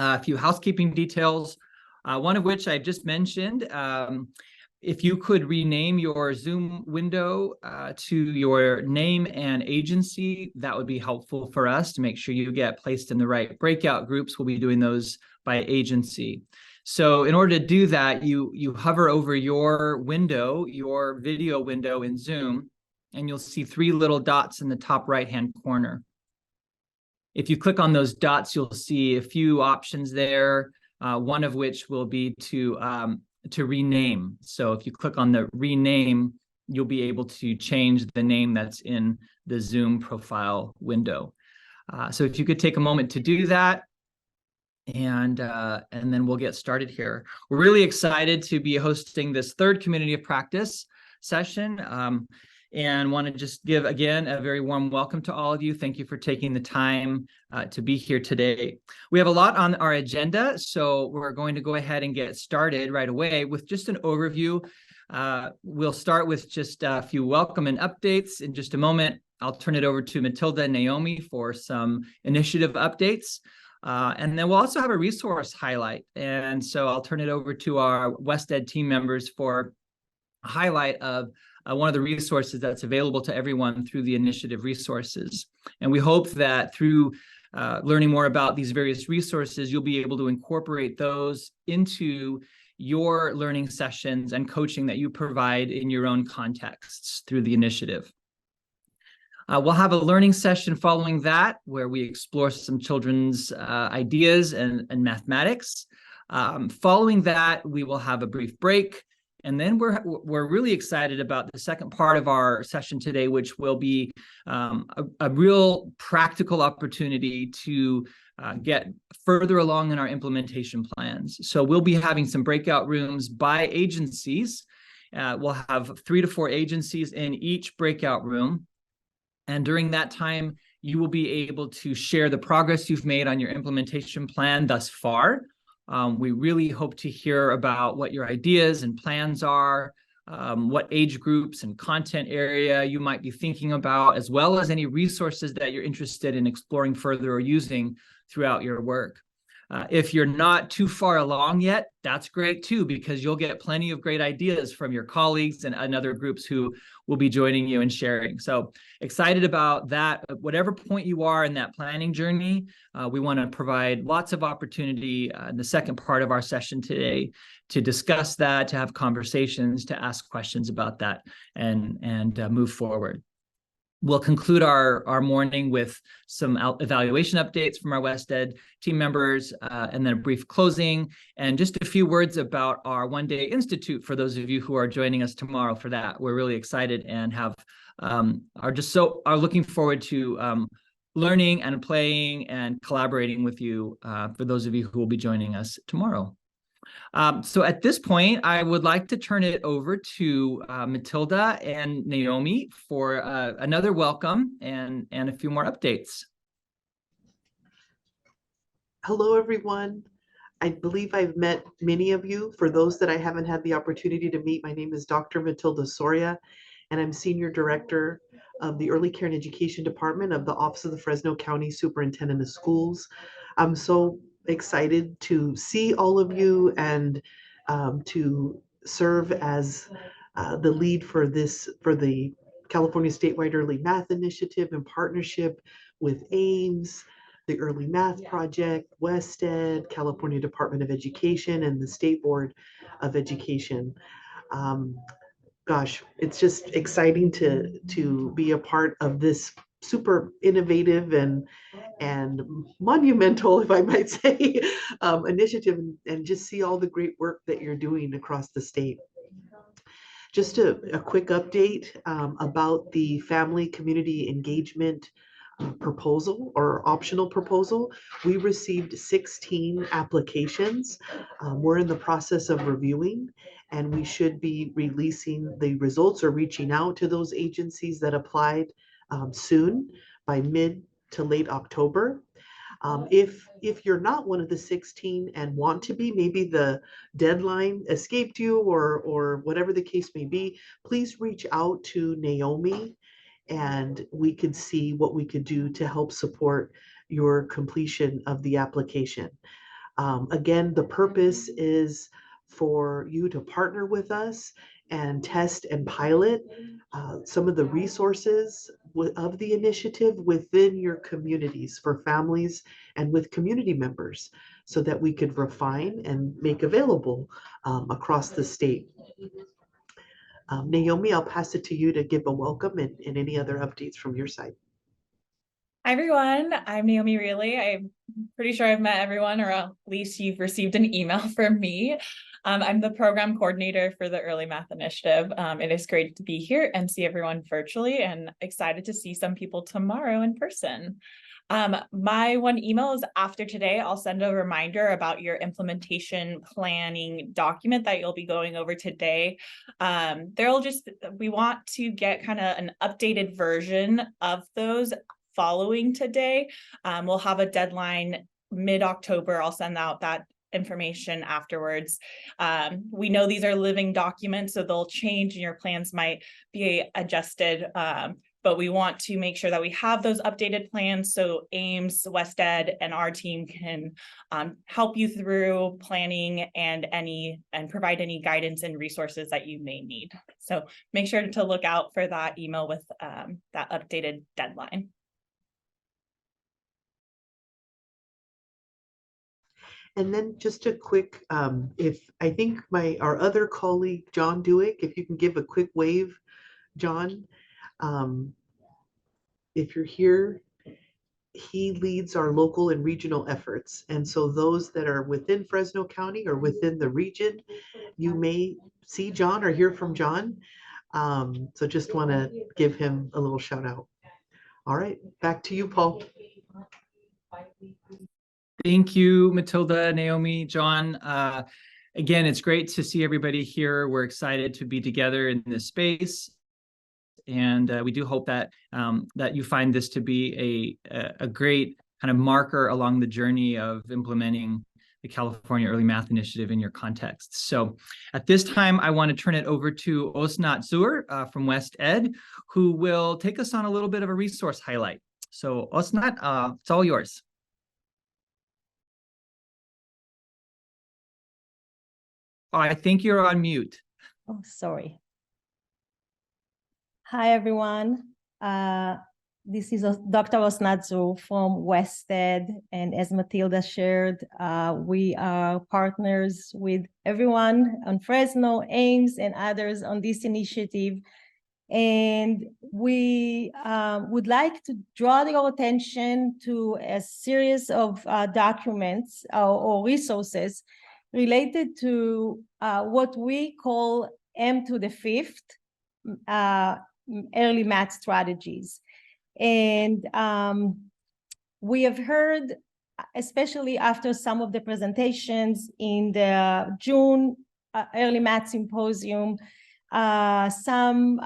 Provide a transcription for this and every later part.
A few housekeeping details, one of which I just mentioned. If you could rename your Zoom window to your name and agency, that would be helpful for us to make sure you get placed in the right breakout groups. We'll be doing those by agency. So in order to do that, you hover over your window, your video window in Zoom, and you'll see three little dots in the top right-hand corner. If you click on those dots, you'll see a few options there, one of which will be to rename. So if you click on the rename, you'll be able to change the name that's in the Zoom profile window. So if you could take a moment to do that, and then we'll get started here. We're really excited to be hosting this third community of practice session. And want to just give, again, a very warm welcome to all of you. Thank you for taking the time to be here today. We have a lot on our agenda, so we're going to go ahead and get started right away with just an overview. We'll start with just a few welcome and updates. In just a moment, I'll turn it over to Matilda and Naomi for some initiative updates. And then we'll also have a resource highlight. And so I'll turn it over to our WestEd team members for a highlight of one of the resources that's available to everyone through the initiative resources. And we hope that through learning more about these various resources, you'll be able to incorporate those into your learning sessions and coaching that you provide in your own contexts through the initiative. We'll have a learning session following that where we explore some children's ideas and mathematics. Following that, we will have a brief break. And then we're really excited about the second part of our session today, which will be a real practical opportunity to get further along in our implementation plans. So we'll be having some breakout rooms by agencies. We'll have 3 to 4 agencies in each breakout room. And during that time, you will be able to share the progress you've made on your implementation plan thus far. We really hope to hear about what your ideas and plans are, what age groups and content area you might be thinking about, as well as any resources that you're interested in exploring further or using throughout your work. If you're not too far along yet, that's great too, because you'll get plenty of great ideas from your colleagues and other groups who will be joining you and sharing. So excited about that. At whatever point you are in that planning journey, we want to provide lots of opportunity in the second part of our session today to discuss that, to have conversations, to ask questions about that, and move forward. We'll conclude our morning with some evaluation updates from our WestEd team members, and then a brief closing, and just a few words about our one-day institute for those of you who are joining us tomorrow for that. We're really excited and are looking forward to learning and playing and collaborating with you for those of you who will be joining us tomorrow. So at this point, I would like to turn it over to Matilda and Naomi for another welcome and a few more updates. Hello, everyone. I believe I've met many of you. For those that I haven't had the opportunity to meet, my name is Dr. Matilda Soria, and I'm Senior Director of the Early Care and Education Department of the Office of the Fresno County Superintendent of Schools. I'm so excited to see all of you and to serve as the lead for the California Statewide Early Math Initiative in partnership with AIMS, the Early Math Project, WestEd, California Department of Education, and the State Board of Education. Gosh, it's just exciting to be a part of this super innovative and monumental, if I might say, initiative, and just see all the great work that you're doing across the state. Just a quick update about the family community engagement proposal or optional proposal. We received 16 applications. We're in the process of reviewing, and we should be releasing the results or reaching out to those agencies that applied soon, by mid to late October. If you're not one of the 16 and want to be, maybe the deadline escaped you or whatever the case may be, please reach out to Naomi and we could see what we could do to help support your completion of the application. Again, the purpose is for you to partner with us and test and pilot some of the resources of the initiative within your communities for families and with community members so that we could refine and make available across the state. Naomi, I'll pass it to you to give a welcome and any other updates from your side. Hi, everyone. I'm Naomi Reilly. I'm pretty sure I've met everyone, or at least you've received an email from me. I'm the program coordinator for the Early Math Initiative. It is great to be here and see everyone virtually, and excited to see some people tomorrow in person. My one email is after today, I'll send a reminder about your implementation planning document that you'll be going over today. We want to get kind of an updated version of those following today. We'll have a deadline mid-October. I'll send out that information afterwards. We know these are living documents, so they'll change and your plans might be adjusted. But we want to make sure that we have those updated plans so Ames, West Ed, and our team can help you through planning and provide any guidance and resources that you may need. So make sure to look out for that email with that updated deadline. And then just a quick, if I think our other colleague, John Dewick, if you can give a quick wave, John, if you're here, he leads our local and regional efforts. And so those that are within Fresno County or within the region, you may see John or hear from John. So just want to give him a little shout out. All right, back to you, Paul. Thank you, Matilda, Naomi, John. Again, it's great to see everybody here. We're excited to be together in this space. And we do hope that that you find this to be a great kind of marker along the journey of implementing the California Early Math Initiative in your context. So at this time, I want to turn it over to Osnat Zur from West Ed, who will take us on a little bit of a resource highlight. So Osnat, it's all yours. Oh, I think you're on mute. Oh, sorry. Hi, everyone. This is Dr. Osnat Zur from West Ed, and as Matilda shared, we are partners with everyone on Fresno, Ames, and others on this initiative. And we would like to draw your attention to a series of documents or resources related to what we call M to the fifth early math strategies. And we have heard, especially after some of the presentations in the June Early Math Symposium, some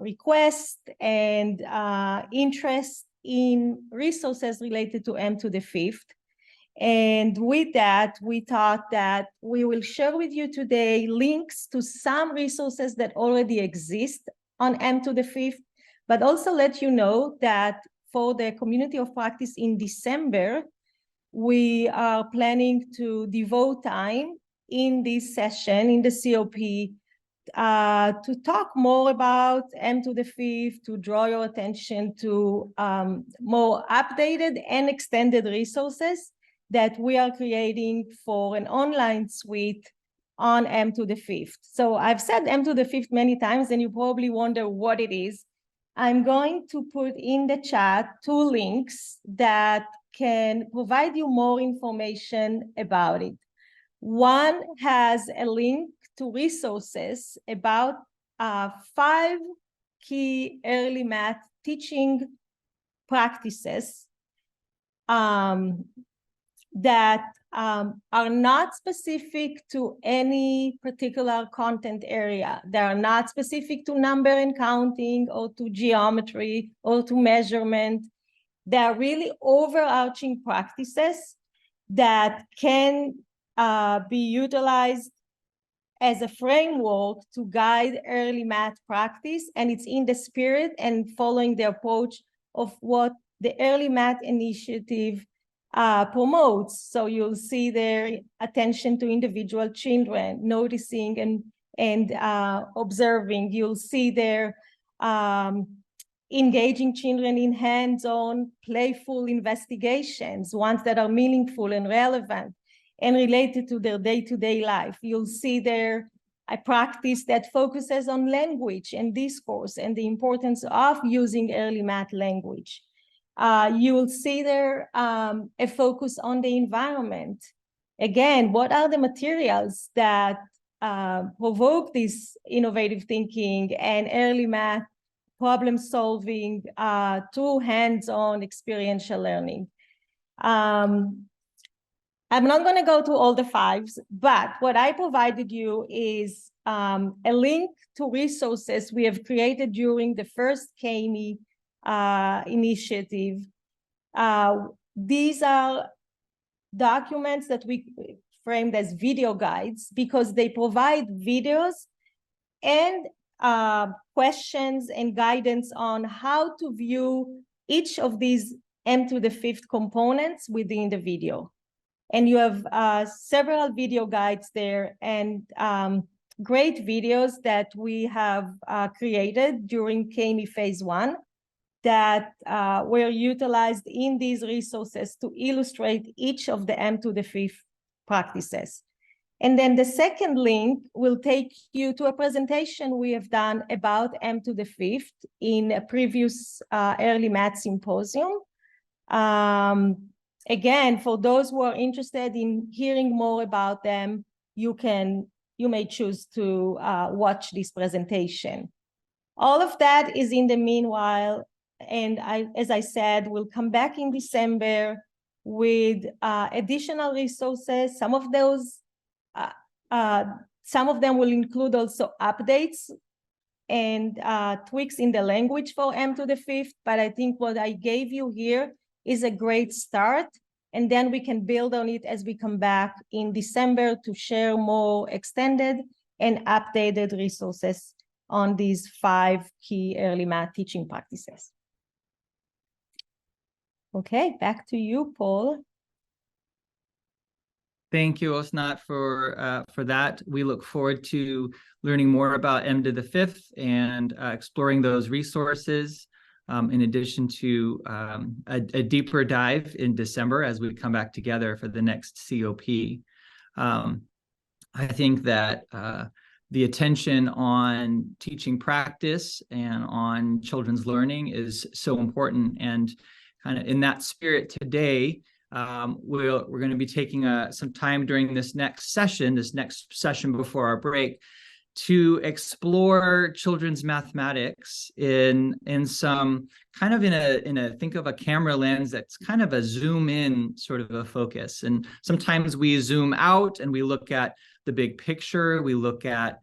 requests and interest in resources related to M to the fifth. And with that, we thought that we will share with you today links to some resources that already exist on M to the fifth, but also let you know that for the community of practice in December, we are planning to devote time in this session in the COP to talk more about M to the fifth, to draw your attention to more updated and extended resources that we are creating for an online suite on M to the fifth. So I've said M to the fifth many times, and you probably wonder what it is. I'm going to put in the chat 2 links that can provide you more information about it. One has a link to resources about 5 key early math teaching practices that are not specific to any particular content area. They are not specific to number and counting or to geometry or to measurement. They are really overarching practices that can be utilized as a framework to guide early math practice, and it's in the spirit and following the approach of what the Early Math Initiative promotes. So you'll see their attention to individual children, noticing and observing. You'll see their engaging children in hands-on, playful investigations, ones that are meaningful and relevant and related to their day-to-day life. You'll see a practice that focuses on language and discourse and the importance of using early math language. You will see there a focus on the environment. Again, what are the materials that provoke this innovative thinking and early math problem solving through hands-on experiential learning? I'm not going to go to all the 5s, but what I provided you is a link to resources we have created during the first CoP initiative. These are documents that we framed as video guides because they provide videos and questions and guidance on how to view each of these m⁵ components within the video. And you have several video guides there and great videos that we have created during CoP phase 1 that were utilized in these resources to illustrate each of the m⁵ practices. And then the second link will take you to a presentation we have done about m⁵ in a previous early math symposium. Again, for those who are interested in hearing more about them, you may choose to watch this presentation. All of that is in the meanwhile, and as I said, we'll come back in December with additional resources. Some of them will include also updates and tweaks in the language for m⁵, but I think what I gave you here is a great start, and then we can build on it as we come back in December to share more extended and updated resources on these 5 key early math teaching practices. Okay, back to you, Paul. Thank you, Osnat, for that. We look forward to learning more about m⁵ and exploring those resources, in addition to a deeper dive in December as we come back together for the next CoP. I think that the attention on teaching practice and on children's learning is so important. And kind of in that spirit today, we're going to be taking some time during this next session before our break, to explore children's mathematics in some kind of in a think of a camera lens that's kind of a zoom in sort of a focus. And sometimes we zoom out and we look at the big picture. We look at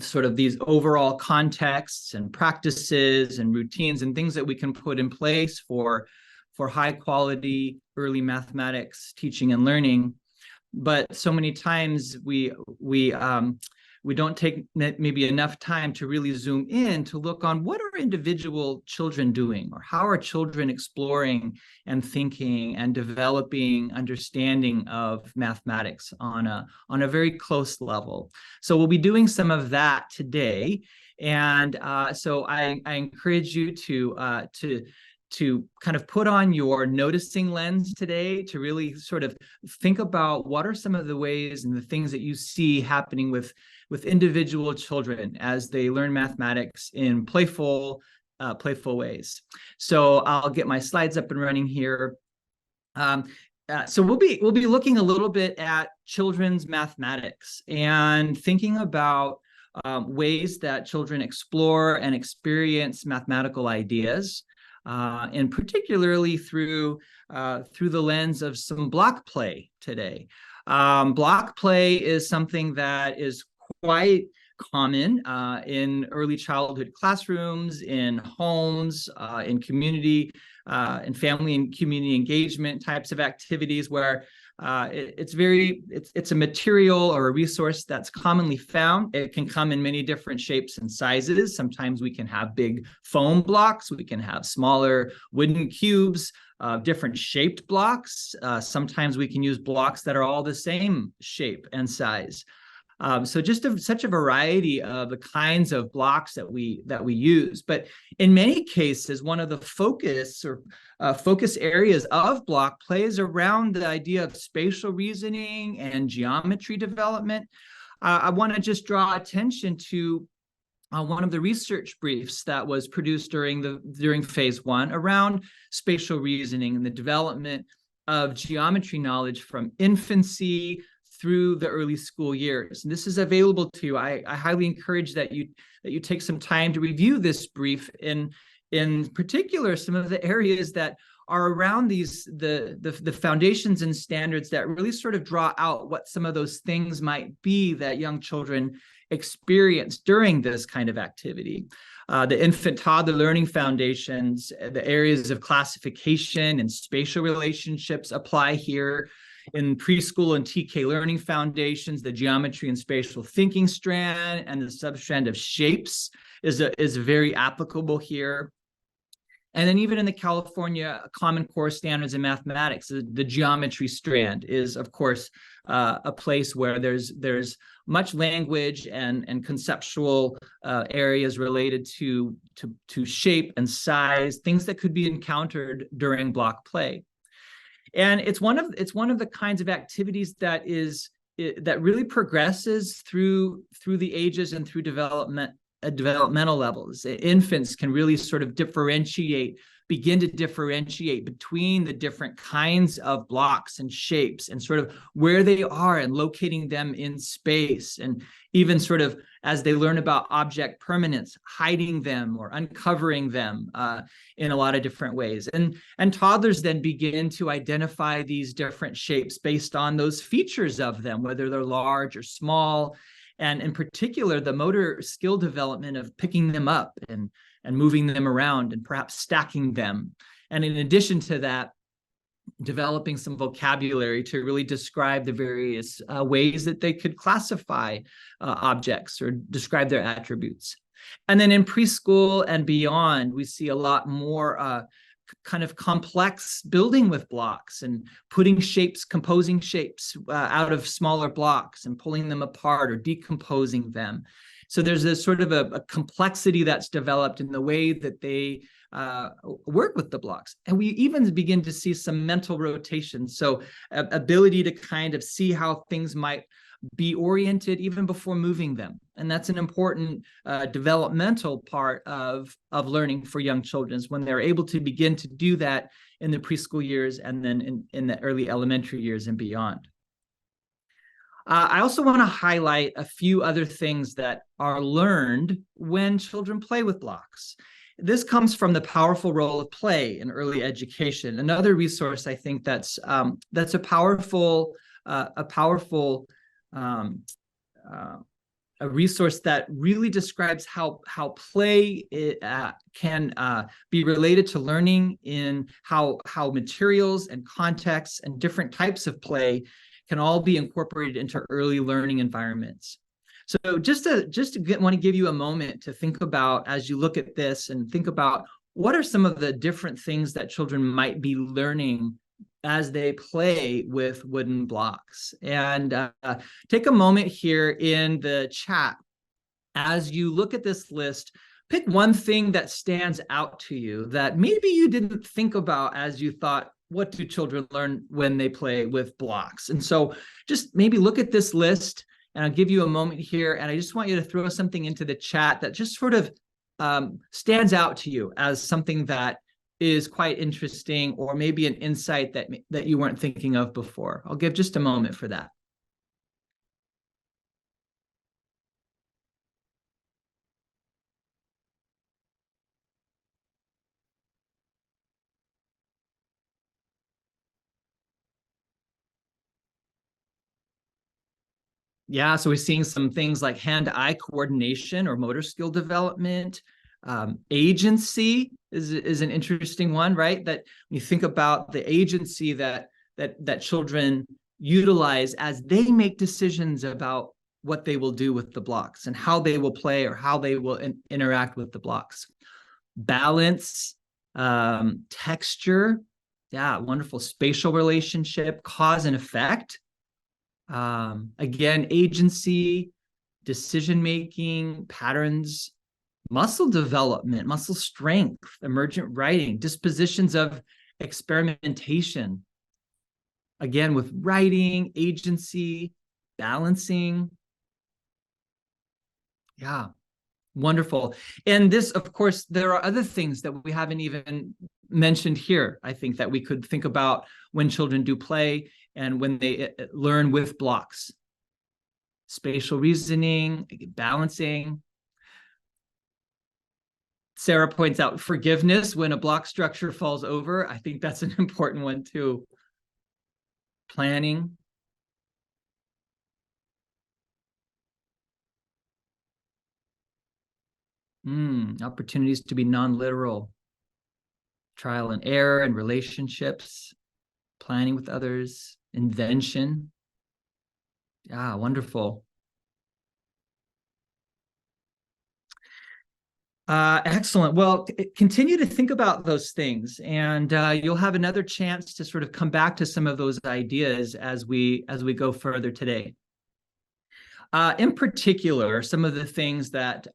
sort of these overall contexts and practices and routines and things that we can put in place for high quality early mathematics teaching and learning. But so many times we don't take maybe enough time to really zoom in to look on what are individual children doing, or how are children exploring and thinking and developing understanding of mathematics on a very close level. So we'll be doing some of that today, and so I encourage you to kind of put on your noticing lens today, to really sort of think about what are some of the ways and the things that you see happening with individual children as they learn mathematics in playful ways. So I'll get my slides up and running here. So we'll be looking a little bit at children's mathematics and thinking about ways that children explore and experience mathematical ideas. And particularly through the lens of some block play today. Block play is something that is quite common in early childhood classrooms, in homes, in community, in family and community engagement types of activities, where it's a material or a resource that's commonly found. It can come in many different shapes and sizes. Sometimes we can have big foam blocks. We can have smaller wooden cubes. different shaped blocks. Sometimes we can use blocks that are all the same shape and size. So just such a variety of the kinds of blocks that we use. But in many cases, one of the focus areas of block play is around the idea of spatial reasoning and geometry development. I want to just draw attention to one of the research briefs that was produced during phase one around spatial reasoning and the development of geometry knowledge from infancy through the early school years. And this is available to you. I highly encourage that you take some time to review this brief, in particular some of the areas that are around the foundations and standards that really sort of draw out what some of those things might be that young children experience during this kind of activity. The infant toddler learning foundations, the areas of classification and spatial relationships apply here. In preschool and TK learning foundations, the geometry and spatial thinking strand and the substrand of shapes is very applicable here. And then even in the California Common Core Standards in Mathematics, the geometry strand is, of course, a place where there's much language and conceptual areas related to shape and size, things that could be encountered during block play. And it's one of the kinds of activities that really progresses through the ages and through developmental levels. Infants can really sort of begin to differentiate between the different kinds of blocks and shapes and sort of where they are and locating them in space, and even sort of as they learn about object permanence, hiding them or uncovering them in a lot of different ways. And toddlers then begin to identify these different shapes based on those features of them, whether they're large or small, and in particular, the motor skill development of picking them up and moving them around and perhaps stacking them. And in addition to that, developing some vocabulary to really describe the various ways that they could classify objects or describe their attributes. And then in preschool and beyond, we see a lot more kind of complex building with blocks and putting shapes, composing shapes out of smaller blocks and pulling them apart or decomposing them. So there's this sort of a complexity that's developed in the way that they work with the blocks. And we even begin to see some mental rotation. So ability to kind of see how things might be oriented even before moving them. And that's an important developmental part of learning for young children, is when they're able to begin to do that in the preschool years and then in the early elementary years and beyond. I also want to highlight a few other things that are learned when children play with blocks. This comes from the powerful role of play in early education. Another resource I think that's a powerful a resource that really describes how play can be related to learning, in how materials and contexts and different types of play can all be incorporated into early learning environments. So want to give you a moment to think about, as you look at this, and think about what are some of the different things that children might be learning as they play with wooden blocks. And take a moment here in the chat. As you look at this list, pick one thing that stands out to you that maybe you didn't think about as you thought, what do children learn when they play with blocks? And so just maybe look at this list, and I'll give you a moment here, and I just want you to throw something into the chat that just sort of stands out to you as something that is quite interesting, or maybe an insight that you weren't thinking of before. I'll give just a moment for that. Yeah, so we're seeing some things like hand-eye coordination or motor skill development. Agency is an interesting one, right? That when you think about the agency that children utilize as they make decisions about what they will do with the blocks and how they will play or how they will interact with the blocks. Balance, texture, Yeah, wonderful. Spatial relationship, cause and effect. Again, agency, decision-making, patterns, muscle development, muscle strength, emergent writing, dispositions of experimentation. Again, with writing, agency, balancing. Yeah, wonderful. And this, of course, there are other things that we haven't even mentioned here, I think, that we could think about when children do play and when they learn with blocks. Spatial reasoning, balancing. Sarah points out forgiveness when a block structure falls over. I think that's an important one too. Planning. Opportunities to be non-literal. Trial and error and relationships. Planning with others. Invention. Yeah, wonderful. Excellent. Well, continue to think about those things, and you'll have another chance to sort of come back to some of those ideas as we go further today. In particular, some of the things that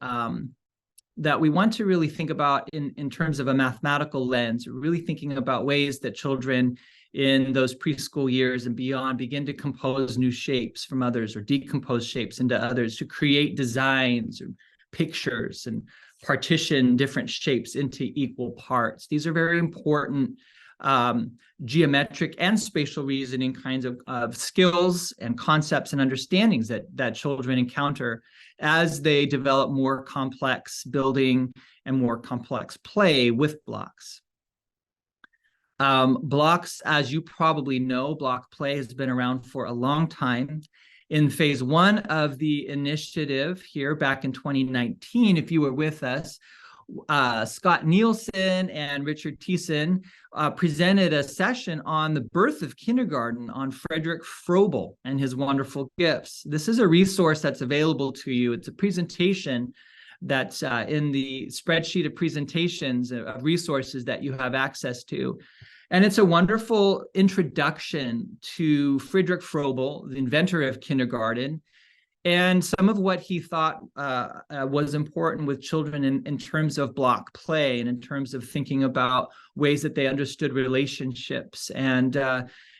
that we want to really think about in terms of a mathematical lens, really thinking about ways that children in those preschool years and beyond begin to compose new shapes from others or decompose shapes into others to create designs or pictures and partition different shapes into equal parts. These are very important geometric and spatial reasoning kinds of skills and concepts and understandings that children encounter as they develop more complex building and more complex play with blocks. Blocks, as you probably know, block play has been around for a long time. In phase 1 of the initiative here back in 2019, if you were with us, Scott Nielsen and Richard Thiessen presented a session on the birth of kindergarten on Frederick Froebel and his wonderful gifts. This is a resource that's available to you. It's a presentation that's in the spreadsheet of presentations of resources that you have access to. And it's a wonderful introduction to Friedrich Froebel, the inventor of kindergarten, and some of what he thought was important with children in terms of block play and in terms of thinking about ways that they understood relationships. And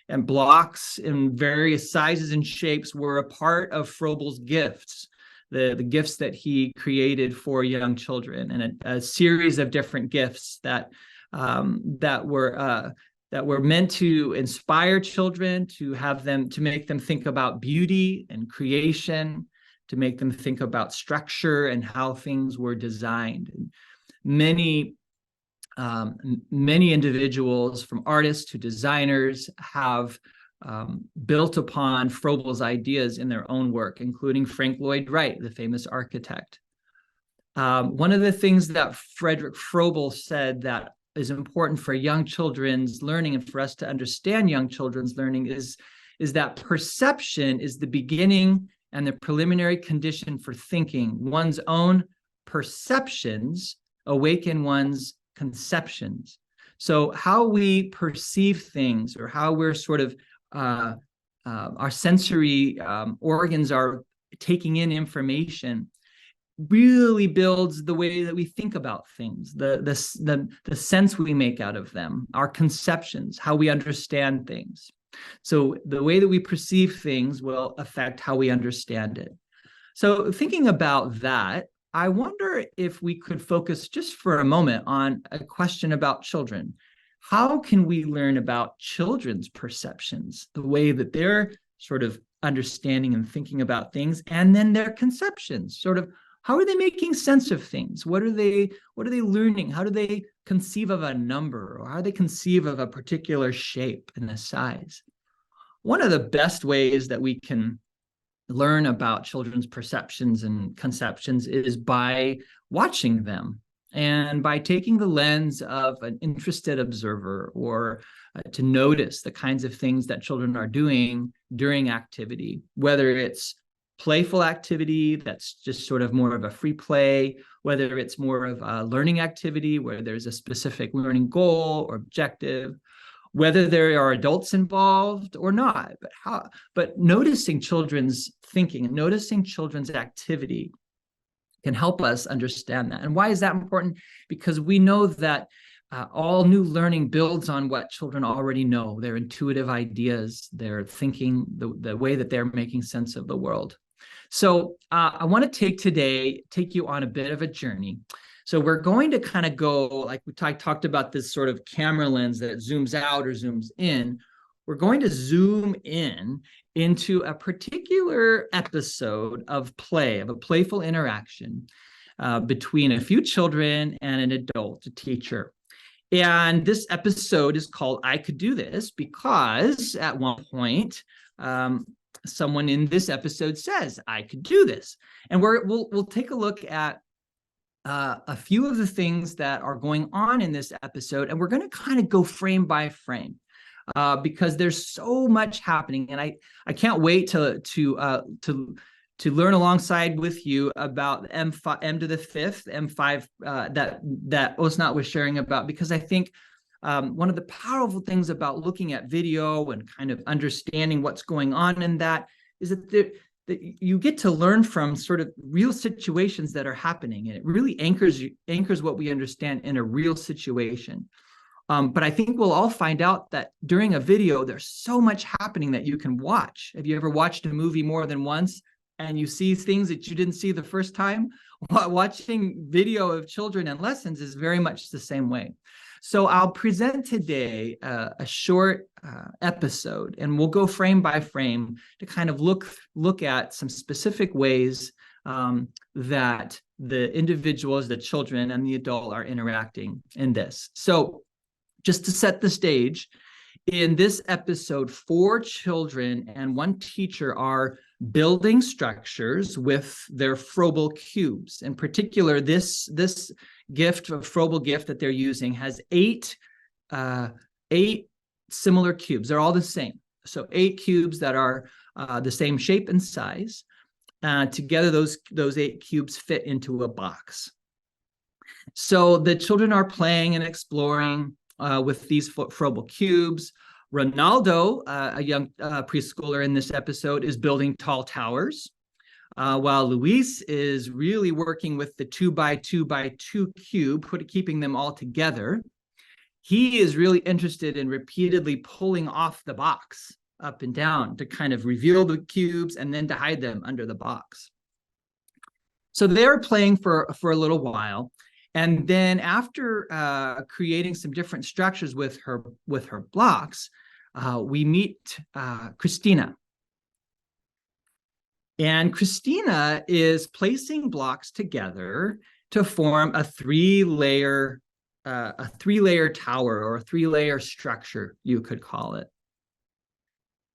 blocks in various sizes and shapes were a part of Froebel's gifts, the gifts that he created for young children, and a series of different gifts that were meant to inspire children, to have them, to make them think about beauty and creation, to make them think about structure and how things were designed. And many individuals, from artists to designers, have built upon Froebel's ideas in their own work, including Frank Lloyd Wright, the famous architect. One of the things that Frederick Froebel said that is important for young children's learning and for us to understand young children's learning is that perception is the beginning and the preliminary condition for thinking. One's own perceptions awaken one's conceptions. So how we perceive things, or how we're sort of our sensory organs are taking in information, really builds the way that we think about things, the sense we make out of them, our conceptions, how we understand things. So the way that we perceive things will affect how we understand it. So thinking about that, I wonder if we could focus just for a moment on a question about children. How can we learn about children's perceptions, the way that they're sort of understanding and thinking about things, and then their conceptions, sort of how are they making sense of things? What are they learning? How do they conceive of a number, or how do they conceive of a particular shape and a size? One of the best ways that we can learn about children's perceptions and conceptions is by watching them and by taking the lens of an interested observer, or to notice the kinds of things that children are doing during activity, whether it's playful activity that's just sort of more of a free play, whether it's more of a learning activity where there's a specific learning goal or objective, whether there are adults involved or not, but noticing children's thinking and noticing children's activity can help us understand that. And why is that important? Because we know that all new learning builds on what children already know, their intuitive ideas, their thinking, the way that they're making sense of the world. So I want to take you on a bit of a journey. So we're going to kind of go, like we talked about this sort of camera lens that zooms out or zooms in. We're going to zoom in into a particular episode of play, of a playful interaction between a few children and an adult, a teacher. And this episode is called I Could Do This because at one point, someone in this episode says, I could do this. And we'll take a look at a few of the things that are going on in this episode, and we're going to kind of go frame by frame because there's so much happening, and I can't wait to learn alongside with you about M to the fifth, M5 that Osnat was sharing about, because I think one of the powerful things about looking at video and kind of understanding what's going on in that is that you get to learn from sort of real situations that are happening, and it really anchors what we understand in a real situation. But I think we'll all find out that during a video, there's so much happening that you can watch. Have you ever watched a movie more than once and you see things that you didn't see the first time? Watching video of children and lessons is very much the same way. So I'll present today a short episode, and we'll go frame by frame to kind of look at some specific ways that the individuals, the children, and the adult are interacting in this. So just to set the stage, in this episode, 4 children and 1 teacher are building structures with their Froebel cubes. In particular, this gift, a Froebel gift that they're using, has 8 similar cubes. They're all the same. So 8 cubes that are the same shape and size. Together, those 8 cubes fit into a box. So the children are playing and exploring with these Froebel cubes. Ronaldo, a young preschooler in this episode, is building tall towers, while Luis is really working with the 2x2x2 cube, keeping them all together. He is really interested in repeatedly pulling off the box up and down to kind of reveal the cubes and then to hide them under the box. So they're playing for a little while. And then after creating some different structures with her blocks, we meet Christina. And Christina is placing blocks together to form a 3-layer tower, or a 3-layer structure, you could call it.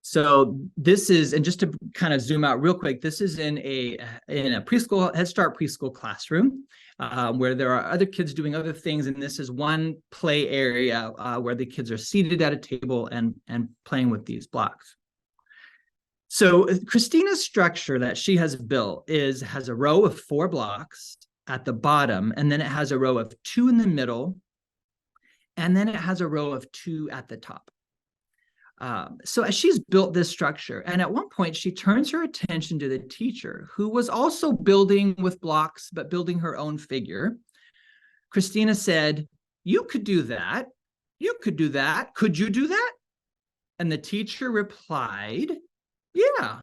So this is, and just to kind of zoom out real quick, this is in a preschool, Head Start preschool classroom where there are other kids doing other things, and this is one play area where the kids are seated at a table and playing with these blocks. So Christina's structure that she has built has a row of 4 blocks at the bottom, and then it has a row of 2 in the middle, and then it has a row of 2 at the top. So as she's built this structure, and at one point she turns her attention to the teacher, who was also building with blocks, but building her own figure. Christina said, "You could do that. You could do that. Could you do that?" And the teacher replied, "Yeah."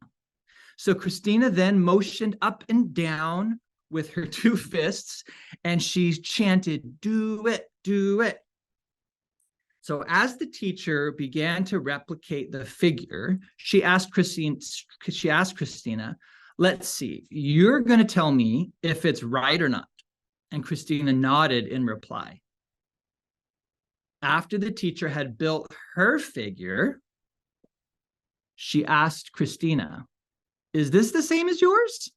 So Christina then motioned up and down with her 2 fists, and she chanted, "Do it, do it." So as the teacher began to replicate the figure, she asked Christina, "Let's see, you're going to tell me if it's right or not." And Christina nodded in reply. After the teacher had built her figure, she asked Christina, "Is this the same as yours?"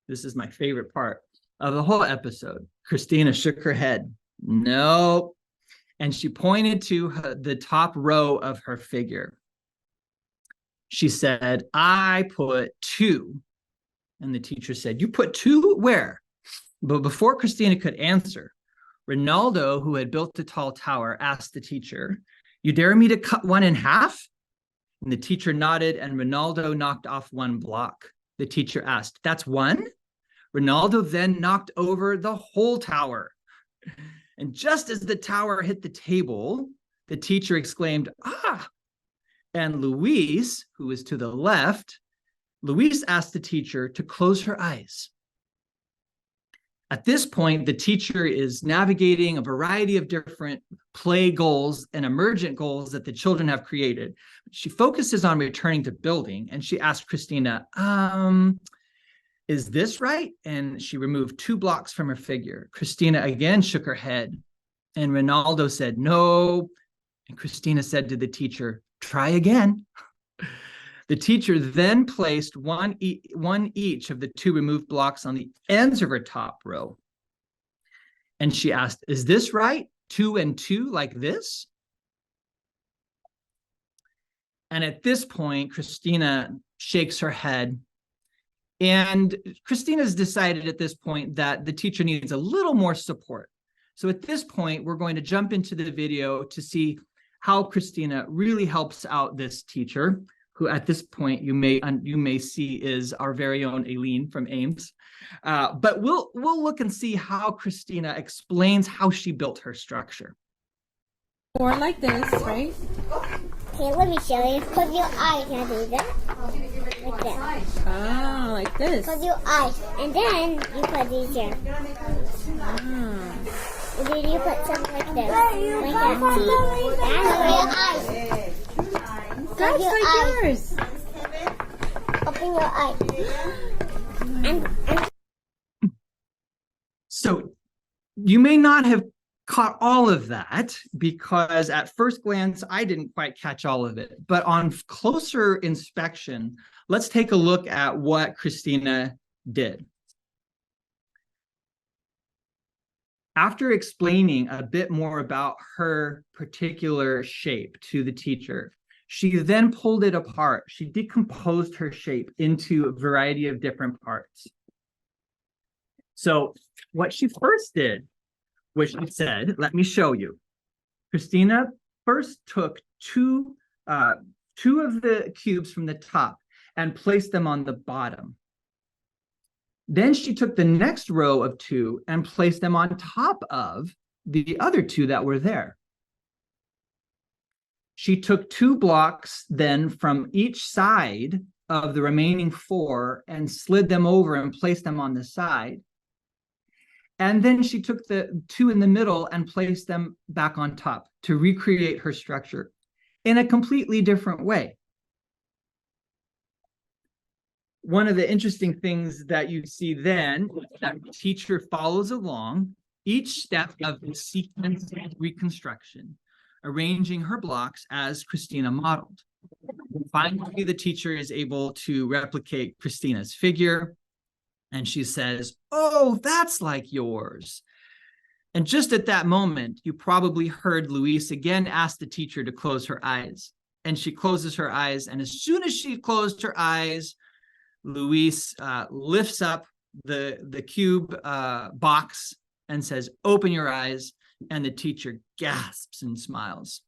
This is my favorite part of the whole episode. Christina shook her head. "No." And she pointed to the top row of her figure. She said, "I put 2." And the teacher said, "You put 2 where?" But before Christina could answer, Ronaldo, who had built the tall tower, asked the teacher, "You dare me to cut 1 in half?" And the teacher nodded, and Ronaldo knocked off 1 block. The teacher asked, "That's 1?" Ronaldo then knocked over the whole tower. And just as the tower hit the table, the teacher exclaimed, "Ah!" And Luis, who was to the left, Luis asked the teacher to close her eyes. At this point, the teacher is navigating a variety of different play goals and emergent goals that the children have created. She focuses on returning to building, and she asked Christina, "Is this right?" And she removed 2 blocks from her figure. Christina again shook her head, and Ronaldo said, "No." And Christina said to the teacher, "Try again." The teacher then placed one each of the 2 removed blocks on the ends of her top row. And she asked, "Is this right? 2 and 2 like this?" And at this point, Christina shakes her head. And Christina's decided at this point that the teacher needs a little more support. So at this point, we're going to jump into the video to see how Christina really helps out this teacher, who at this point you may see is our very own Aileen from Ames. But we'll look and see how Christina explains how she built her structure. Or like this, right? Okay, let me show you. Close your eyes. Can I do that? Like that. Ah, like this. Close your eyes. And then you put these here. Ah. And then you put something like this. Like that. See? And open your eyes. That's your like eyes. yours. Open your eyes. And So you may not have caught all of that, because at first glance, I didn't quite catch all of it. But on closer inspection, let's take a look at what Christina did. After explaining a bit more about her particular shape to the teacher, she then pulled it apart. She decomposed her shape into a variety of different parts. So what she first did was she said, "Let me show you." Christina first took two of the cubes from the top and placed them on the bottom. Then she took the next row of 2 and placed them on top of the other 2 that were there. She took 2 blocks then from each side of the remaining 4 and slid them over and placed them on the side. And then she took the 2 in the middle and placed them back on top to recreate her structure in a completely different way. One of the interesting things that you see then is that the teacher follows along each step of the sequence reconstruction, arranging her blocks as Christina modeled. Finally, the teacher is able to replicate Christina's figure, and she says, "Oh, that's like yours." And just at that moment, you probably heard Luis again ask the teacher to close her eyes. And she closes her eyes, and as soon as she closed her eyes, Luis lifts up the cube box and says, "Open your eyes," and the teacher gasps and smiles.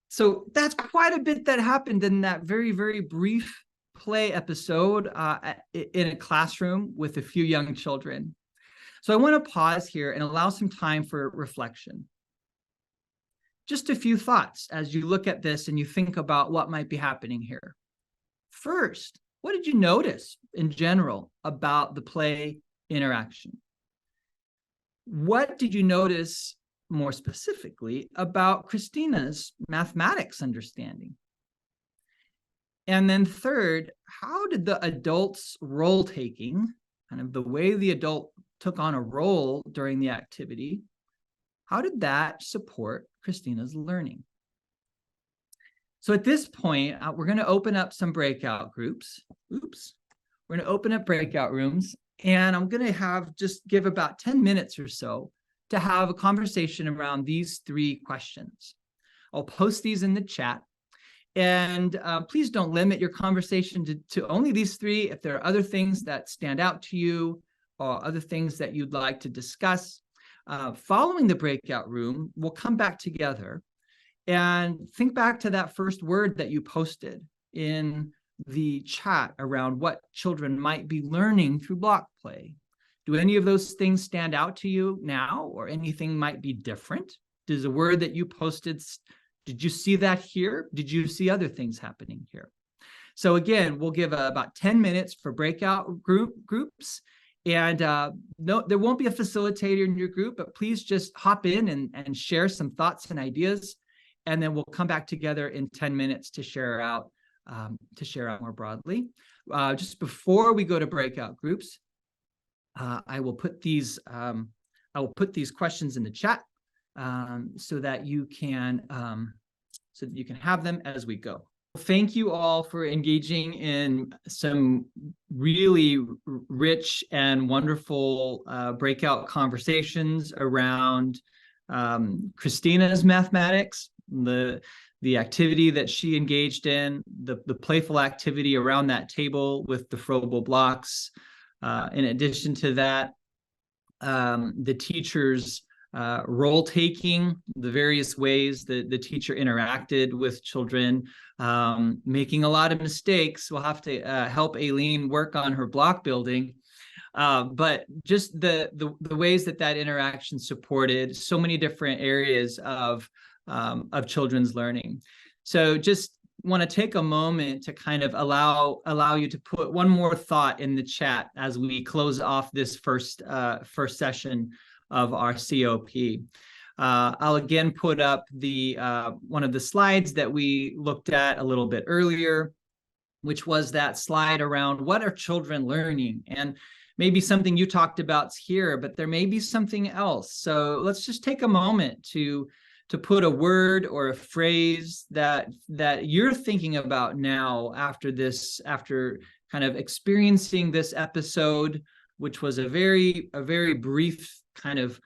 So that's quite a bit that happened in that very, very brief play episode in a classroom with a few young children. So I want to pause here and allow some time for reflection. Just a few thoughts as you look at this and you think about what might be happening here. First, what did you notice in general about the play interaction? What did you notice more specifically about Christina's mathematics understanding? And then third, how did the adults' role taking, kind of the way the adult took on a role during the activity, how did that support Christina's learning? So at this point, we're going to open up some breakout groups. We're going to open up breakout rooms, and I'm going to give about 10 minutes or so to have a conversation around these 3 questions. I'll post these in the chat. And please don't limit your conversation to only these three. If there are other things that stand out to you or other things that you'd like to discuss, following the breakout room, we'll come back together and think back to that first word that you posted in the chat around what children might be learning through block play. Do any of those things stand out to you now, or anything might be different? Does a word that you posted, did you see that here? Did you see other things happening here? So again, we'll give about 10 minutes for breakout groups. And no, there won't be a facilitator in your group, but please just hop in and share some thoughts and ideas. And then we'll come back together in 10 minutes to share out more broadly. Just before we go to breakout groups, I will put these questions in the chat so that you can have them as we go. Thank you all for engaging in some really rich and wonderful breakout conversations around Christina's mathematics, the activity that she engaged in, the playful activity around that table with the Froebel blocks. In addition to that, the teachers role taking, the various ways that the teacher interacted with children, making a lot of mistakes. We'll have to help Aileen work on her block building. But just the ways that interaction supported so many different areas of children's learning. So just want to take a moment to kind of allow you to put one more thought in the chat as we close off this first session of our COP. I'll again put up the one of the slides that we looked at a little bit earlier, which was that slide around what are children learning, and maybe something you talked about here, but there may be something else. So let's just take a moment to put a word or a phrase that you're thinking about now after kind of experiencing this episode, which was a very brief kind of,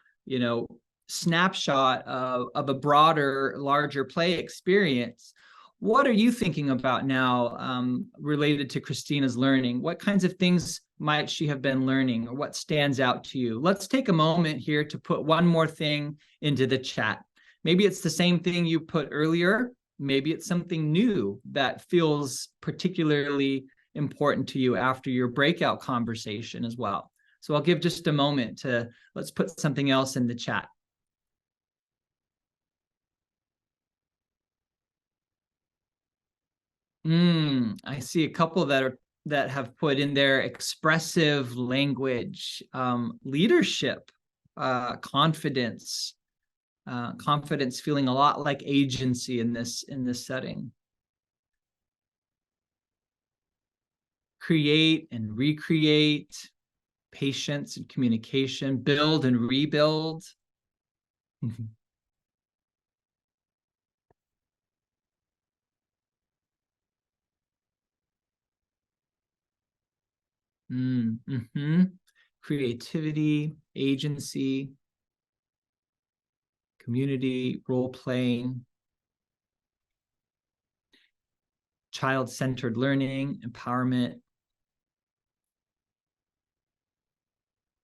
snapshot of a broader, larger play experience. What are you thinking about now related to Christina's learning? What kinds of things might she have been learning, or what stands out to you? Let's take a moment here to put one more thing into the chat. Maybe it's the same thing you put earlier. Maybe it's something new that feels particularly important to you after your breakout conversation as well. So I'll give just a moment let's put something else in the chat. I see a couple that have put in their expressive language, leadership, confidence, feeling a lot like agency in this setting. Create and recreate, patience and communication, build and rebuild. Creativity, agency, community, role-playing, child-centered learning, empowerment,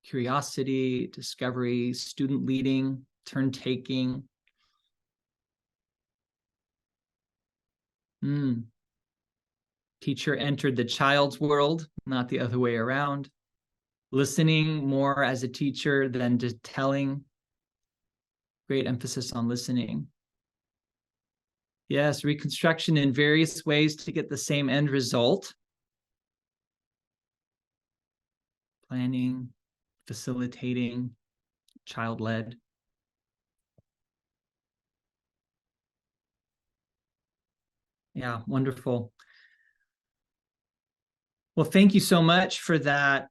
curiosity, discovery, student leading, turn-taking. Teacher entered the child's world, not the other way around. Listening more as a teacher than just telling. Great emphasis on listening. Yes, reconstruction in various ways to get the same end result. Planning, facilitating, child-led. Yeah, wonderful. Well, thank you so much for that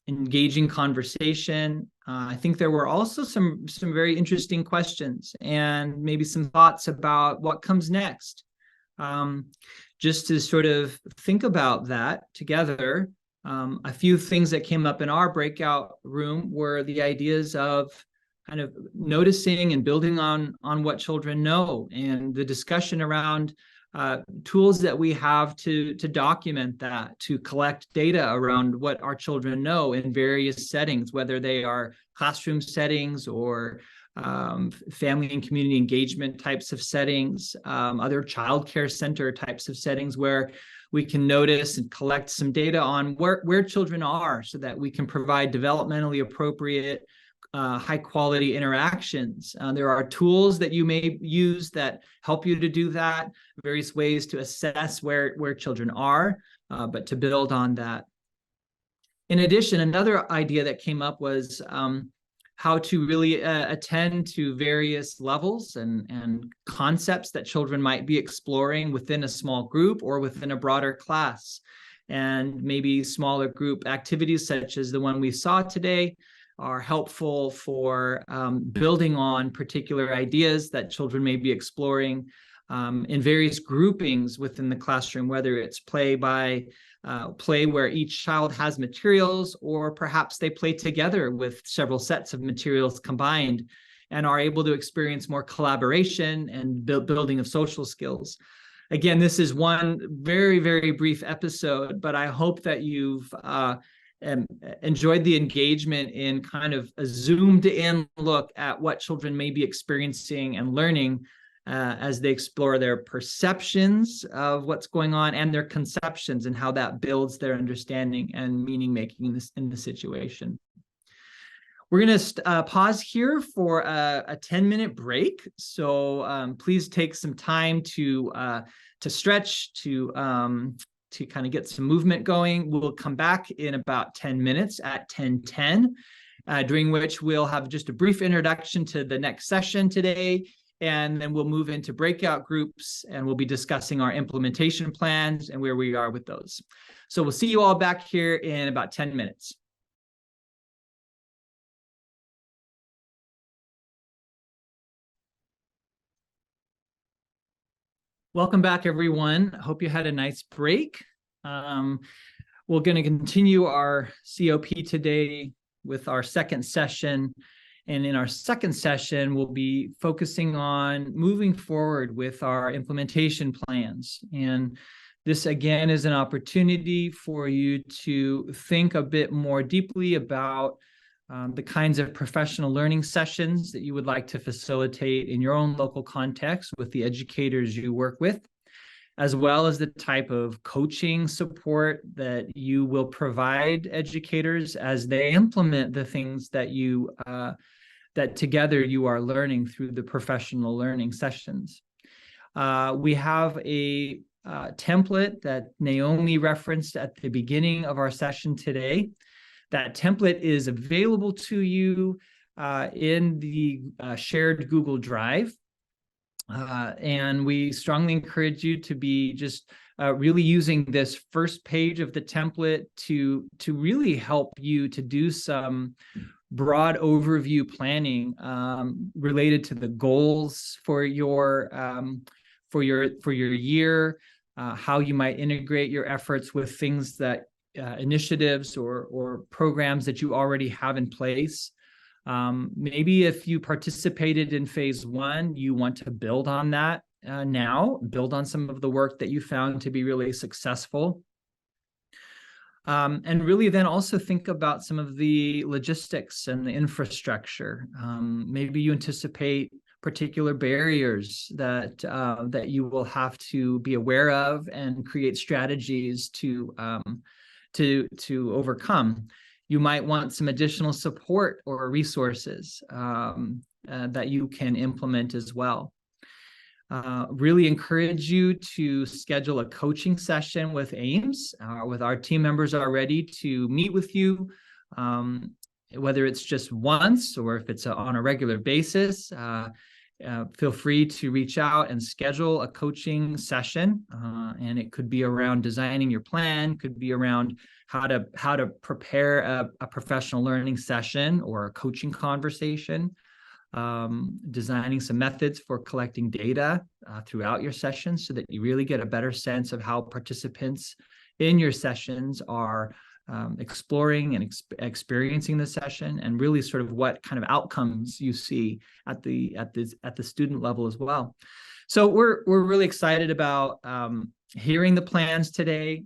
engaging conversation. I think there were also some very interesting questions and maybe some thoughts about what comes next. Just to sort of think about that together, a few things that came up in our breakout room were the ideas of kind of noticing and building on what children know, and the discussion around tools that we have to document that, to collect data around what our children know in various settings, whether they are classroom settings or family and community engagement types of settings, other childcare center types of settings, where we can notice and collect some data on where children are, so that we can provide developmentally appropriate, high quality interactions. There are tools that you may use that help you to do that, various ways to assess where children are, but to build on that. In addition, another idea that came up was how to really attend to various levels and concepts that children might be exploring within a small group or within a broader class. And maybe smaller group activities such as the one we saw today are helpful for building on particular ideas that children may be exploring in various groupings within the classroom, whether it's play where each child has materials, or perhaps they play together with several sets of materials combined and are able to experience more collaboration and building of social skills. Again, this is one very, very brief episode, but I hope that you've enjoyed the engagement in kind of a zoomed in look at what children may be experiencing and learning as they explore their perceptions of what's going on and their conceptions, and how that builds their understanding and meaning making in the situation. We're going to pause here for a 10-minute break. So please take some time to stretch, to kind of get some movement going. We'll come back in about 10 minutes at 10:10, during which we'll have just a brief introduction to the next session today. And then we'll move into breakout groups, and we'll be discussing our implementation plans and where we are with those. So we'll see you all back here in about 10 minutes. Welcome back, everyone. I hope you had a nice break. We're going to continue our COP today with our second session. And in our second session, we'll be focusing on moving forward with our implementation plans. And this, again, is an opportunity for you to think a bit more deeply about the kinds of professional learning sessions that you would like to facilitate in your own local context with the educators you work with, as well as the type of coaching support that you will provide educators as they implement the things that that together you are learning through the professional learning sessions. We have a template that Naomi referenced at the beginning of our session today. That template is available to you in the shared Google Drive. And we strongly encourage you to be just really using this first page of the template to really help you to do some broad overview planning related to the goals for your year, how you might integrate your efforts with things that initiatives or programs that you already have in place. Maybe if you participated in phase 1, you want to build on that now, build on some of the work that you found to be really successful. And really then also think about some of the logistics and the infrastructure. Maybe you anticipate particular barriers that you will have to be aware of and create strategies to overcome. You might want some additional support or resources that you can implement as well. Really encourage you to schedule a coaching session with AIMS, with our team members are ready to meet with you, whether it's just once or if it's on a regular basis. Feel free to reach out and schedule a coaching session, and it could be around designing your plan, could be around how to prepare a professional learning session or a coaching conversation, designing some methods for collecting data throughout your sessions so that you really get a better sense of how participants in your sessions are exploring and experiencing the session, and really sort of what kind of outcomes you see at the student level as well. So we're really excited about hearing the plans today,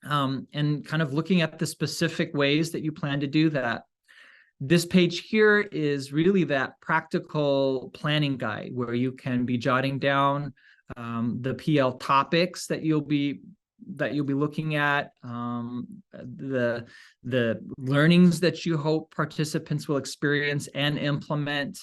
and kind of looking at the specific ways that you plan to do that. This page here is really that practical planning guide where you can be jotting down the PL topics that you'll be looking at, the learnings that you hope participants will experience and implement,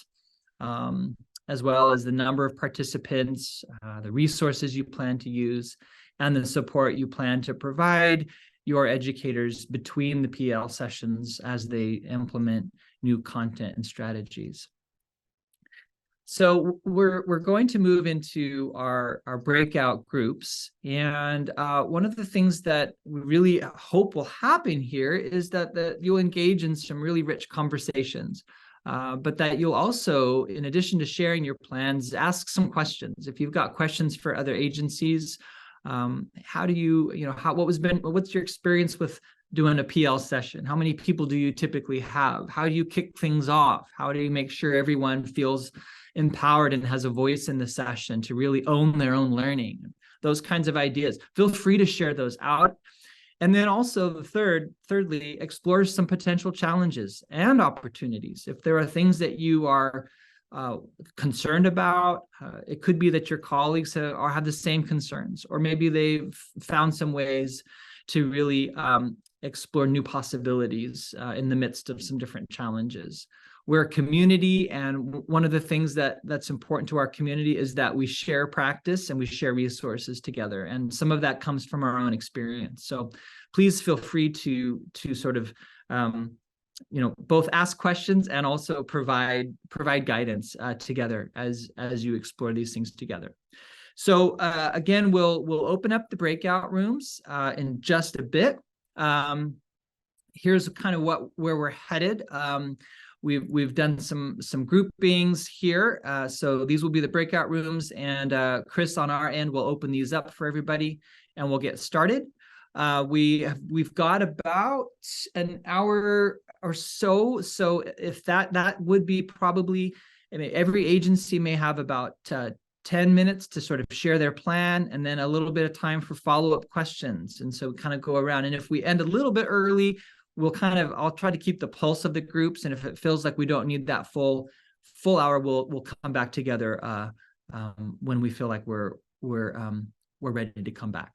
as well as the number of participants, the resources you plan to use, and the support you plan to provide your educators between the PL sessions as they implement new content and strategies. So we're going to move into our breakout groups. And one of the things that we really hope will happen here is that you'll engage in some really rich conversations, but that you'll also, in addition to sharing your plans, ask some questions. If you've got questions for other agencies, how do you, what's your experience with doing a PL session? How many people do you typically have? How do you kick things off? How do you make sure everyone feels empowered and has a voice in the session to really own their own learning? Those kinds of ideas. Feel free to share those out. And then also thirdly, explore some potential challenges and opportunities. If there are things that you are concerned about, it could be that your colleagues have the same concerns, or maybe they've found some ways to really explore new possibilities in the midst of some different challenges. We're a community, and one of the things that's important to our community is that we share practice and we share resources together, and some of that comes from our own experience. So please feel free to sort of both ask questions and also provide guidance together as you explore these things together. So again, we'll open up the breakout rooms in just a bit. Here's kind of where we're headed. We've done some groupings here. So these will be the breakout rooms, and Chris on our end will open these up for everybody, and we'll get started. We've got about an hour or so. So if that would be probably, I mean, every agency may have about 10 minutes to sort of share their plan, and then a little bit of time for follow-up questions. And so kind of go around. And if we end a little bit early, I'll try to keep the pulse of the groups. And if it feels like we don't need that full hour, we'll come back together when we feel like we're ready to come back.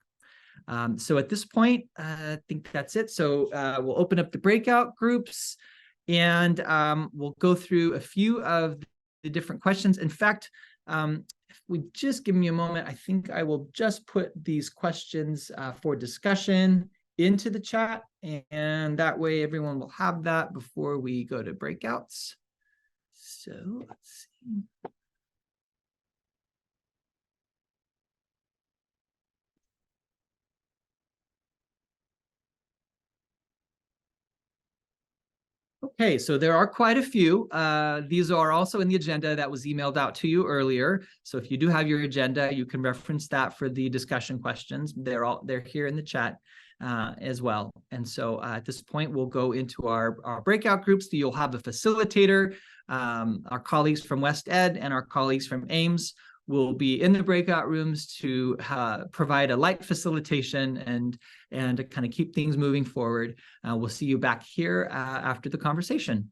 So at this point, I think that's it. So we'll open up the breakout groups, and we'll go through a few of the different questions. In fact, if we just give me a moment, I think I will just put these questions for discussion into the chat, and that way everyone will have that before we go to breakouts. So let's see. Okay, so there are quite a few. These are also in the agenda that was emailed out to you earlier. So if you do have your agenda, you can reference that for the discussion questions. They're here in the chat as well. And so at this point, we'll go into our breakout groups. You'll have a facilitator. Our colleagues from West Ed and our colleagues from Ames will be in the breakout rooms to provide a light facilitation and to kind of keep things moving forward. We'll see you back here after the conversation.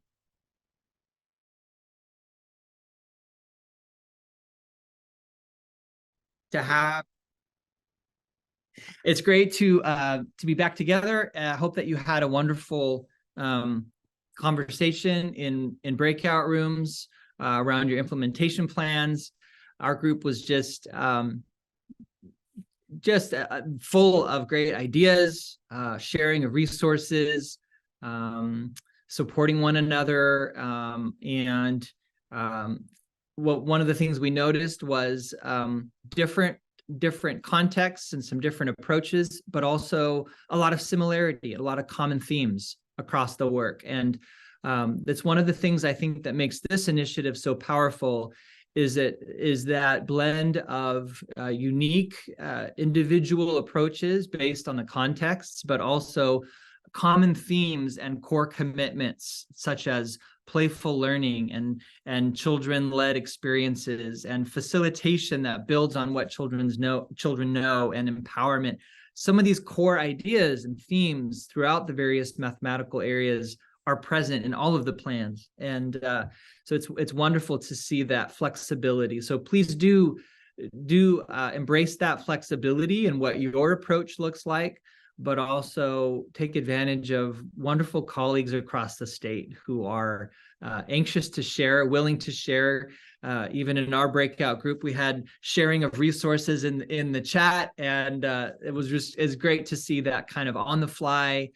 It's great to be back together. I hope that you had a wonderful conversation in breakout rooms around your implementation plans. Our group was just full of great ideas, sharing of resources, supporting one another, and one of the things we noticed was different contexts and some different approaches, but also a lot of similarity, a lot of common themes across the work. And that's one of the things I think that makes this initiative so powerful, is that blend of unique individual approaches based on the contexts, but also common themes and core commitments, such as playful learning and children-led experiences and facilitation that builds on what children know and empowerment. Some of these core ideas and themes throughout the various mathematical areas are present in all of the plans. And so it's wonderful to see that flexibility. So please do embrace that flexibility and what your approach looks like, but also take advantage of wonderful colleagues across the state who are anxious to share, willing to share. Even in our breakout group, we had sharing of resources in the chat, and it's great to see that kind of on the fly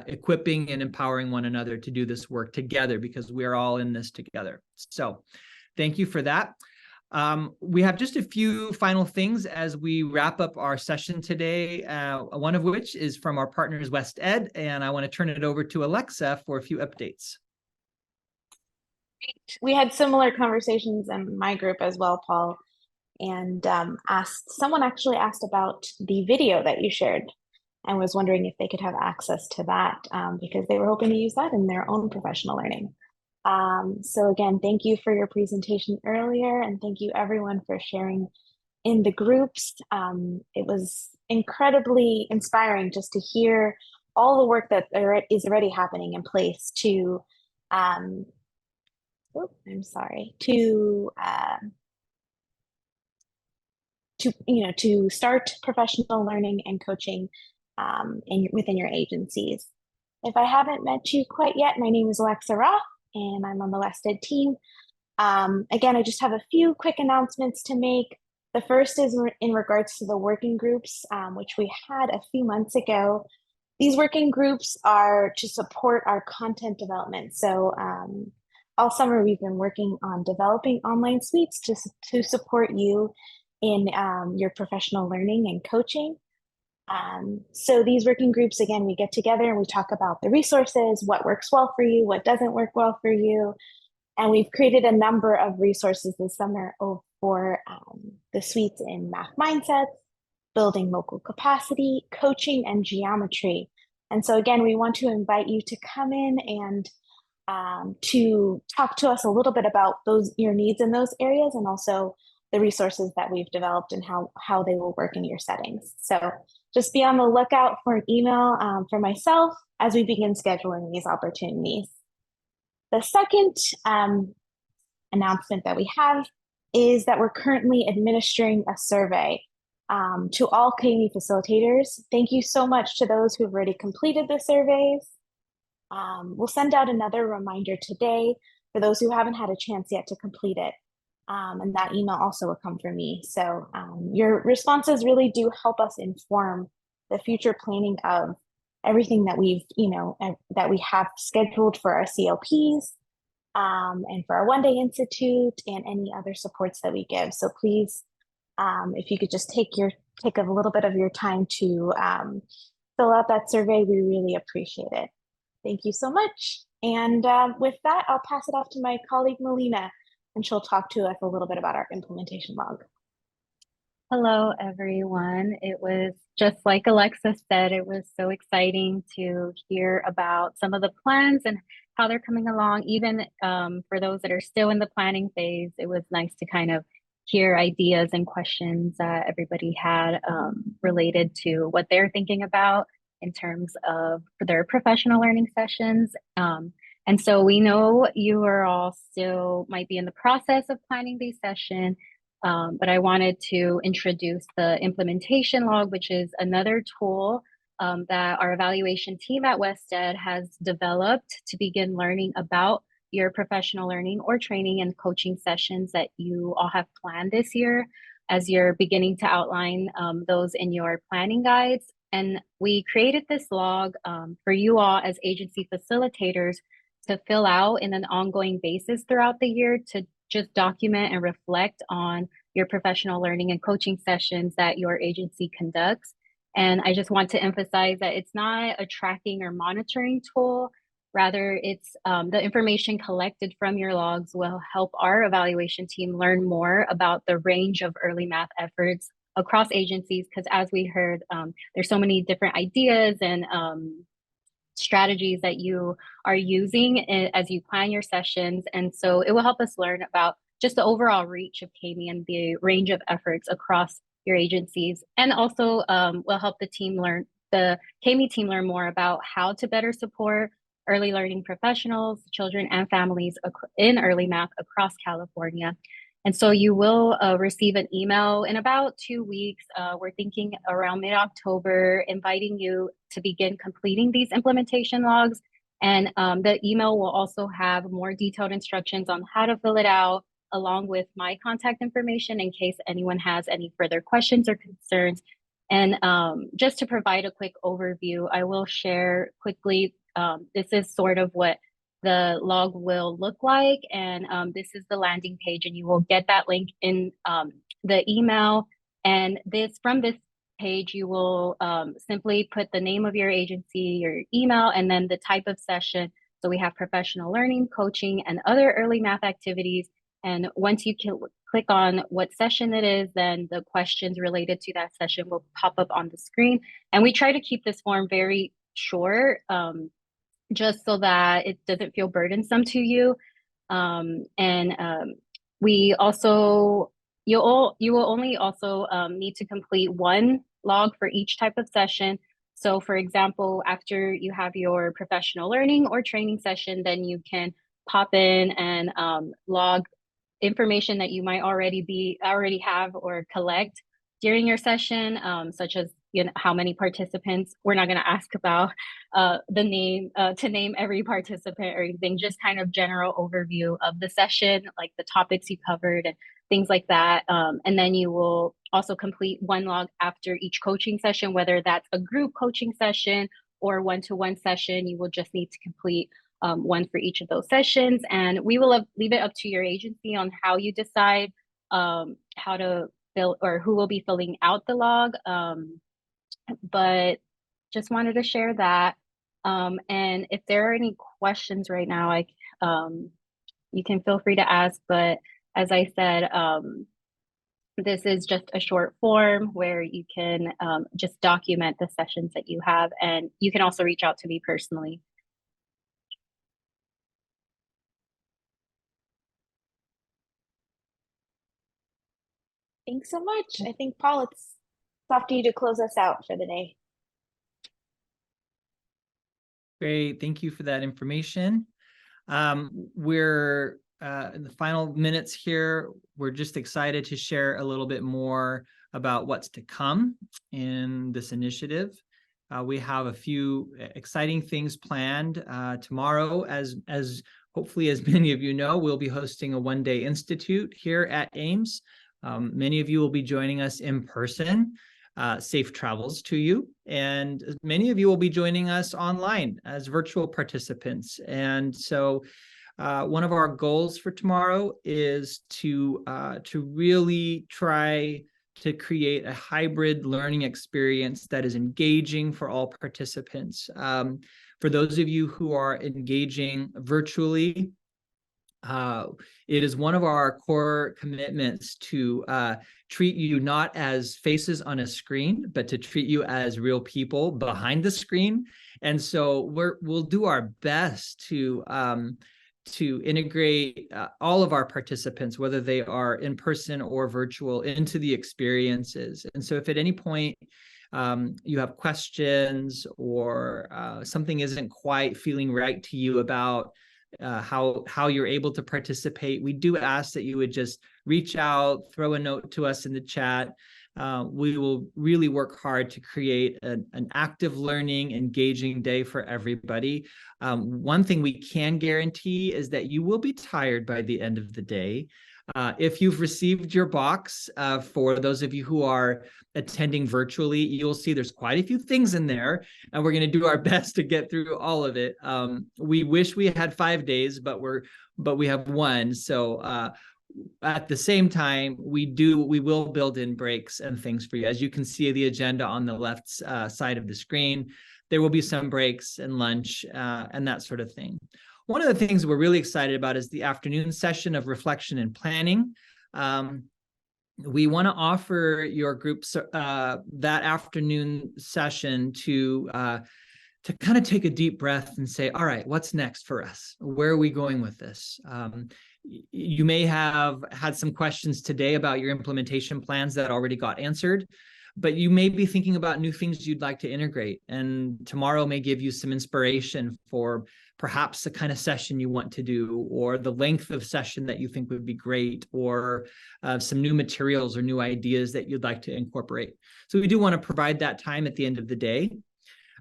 equipping and empowering one another to do this work together, because we are all in this together. So thank you for that. We have just a few final things as we wrap up our session today, one of which is from our partners West Ed, and I want to turn it over to Alexa for a few updates. We had similar conversations in my group as well, Paul, and someone actually asked about the video that you shared and was wondering if they could have access to that because they were hoping to use that in their own professional learning. So again, thank you for your presentation earlier, and thank you everyone for sharing in the groups. It was incredibly inspiring just to hear all the work that is already happening in place to to start professional learning and coaching within your agencies. If I haven't met you quite yet, my name is Alexa Roth, and I'm on the West Ed team. Again, I just have a few quick announcements to make. The first is in regards to the working groups, which we had a few months ago. These working groups are to support our content development. So all summer, we've been working on developing online suites to support you in your professional learning and coaching. So these working groups, again, we get together and we talk about the resources, what works well for you, what doesn't work well for you. And we've created a number of resources this summer for the suites in math mindsets, building local capacity, coaching, and geometry. And so again, we want to invite you to come in and to talk to us a little bit about your needs in those areas, and also the resources that we've developed and how they will work in your settings. So just be on the lookout for an email from myself as we begin scheduling these opportunities. The second announcement that we have is that we're currently administering a survey to all community facilitators. Thank you so much to those who have already completed the surveys. We'll send out another reminder today for those who haven't had a chance yet to complete it. And that email also will come from me. So your responses really do help us inform the future planning of everything that we have scheduled for our CLPs and for our One Day Institute and any other supports that we give. So please, if you could just take a little bit of your time to fill out that survey, we really appreciate it. Thank you so much. And with that, I'll pass it off to my colleague, Melina, and she'll talk to us a little bit about our implementation log. Hello, everyone. It was just like Alexa said, it was so exciting to hear about some of the plans and how they're coming along. Even for those that are still in the planning phase, it was nice to kind of hear ideas and questions that everybody had related to what they're thinking about in terms of their professional learning sessions. And so we know you are all still might be in the process of planning these sessions, but I wanted to introduce the implementation log, which is another tool that our evaluation team at West Ed has developed to begin learning about your professional learning or training and coaching sessions that you all have planned this year, as you're beginning to outline those in your planning guides. And we created this log for you all as agency facilitators to fill out in an ongoing basis throughout the year to just document and reflect on your professional learning and coaching sessions that your agency conducts. And I just want to emphasize that it's not a tracking or monitoring tool. Rather, it's the information collected from your logs will help our evaluation team learn more about the range of early math efforts across agencies, because as we heard, there's so many different ideas and strategies that you are using as you plan your sessions. And so it will help us learn about just the overall reach of CAMI and the range of efforts across your agencies, and also will help the CAMI team learn more about how to better support early learning professionals, children, and families in early math across California. And so you will receive an email in about 2 weeks. We're thinking around mid-October, inviting you to begin completing these implementation logs. And the email will also have more detailed instructions on how to fill it out, along with my contact information in case anyone has any further questions or concerns. And just to provide a quick overview, I will share quickly, this is sort of what the log will look like. And this is the landing page, and you will get that link in the email. And from this page, you will simply put the name of your agency, your email, and then the type of session. So we have professional learning, coaching, and other early math activities. And once you can click on what session it is, then the questions related to that session will pop up on the screen. And we try to keep this form very short, just so that it doesn't feel burdensome to you. We also, you will only also need to complete one log for each type of session. So for example, after you have your professional learning or training session, then you can pop in and log information that you might already have or collect during your session, such as how many participants. We're not going to ask about the name to name every participant or anything, just kind of general overview of the session, like the topics you covered and things like that. And then you will also complete one log after each coaching session, whether that's a group coaching session or one-to-one session. You will just need to complete one for each of those sessions. And we will leave it up to your agency on how you decide how to fill, or who will be filling out the log. But just wanted to share that. And if there are any questions right now, you can feel free to ask. But as I said, this is just a short form where you can just document the sessions that you have. And you can also reach out to me personally. Thanks so much. I think, Paul, it's off to you to close us out for the day. Great, thank you for that information. We're in the final minutes here. We're just excited to share a little bit more about what's to come in this initiative. We have a few exciting things planned tomorrow. As hopefully, as many of you know, we'll be hosting a one-day institute here at Ames. Many of you will be joining us in person. Safe travels to you. And many of you will be joining us online as virtual participants. And so one of our goals for tomorrow is to really try to create a hybrid learning experience that is engaging for all participants. For those of you who are engaging virtually, it is one of our core commitments to treat you not as faces on a screen, but to treat you as real people behind the screen. And so we'll do our best to integrate all of our participants, whether they are in person or virtual, into the experiences. And so if at any point you have questions or something isn't quite feeling right to you about how you're able to participate, we do ask that you would just reach out, throw a note to us in the chat. We will really work hard to create an active learning, engaging day for everybody. One thing we can guarantee is that you will be tired by the end of the day. If you've received your box, for those of you who are attending virtually, you'll see there's quite a few things in there, and we're going to do our best to get through all of it. We wish we had 5 days, but we have one. So at the same time, we will build in breaks and things for you. As you can see the agenda on the left side of the screen, there will be some breaks and lunch and that sort of thing. One of the things we're really excited about is the afternoon session of reflection and planning. We want to offer your groups that afternoon session to kind of take a deep breath and say, all right, what's next for us? Where are we going with this? You may have had some questions today about your implementation plans that already got answered, but you may be thinking about new things you'd like to integrate. And tomorrow may give you some inspiration for perhaps the kind of session you want to do, or the length of session that you think would be great, or some new materials or new ideas that you'd like to incorporate. So we do want to provide that time at the end of the day.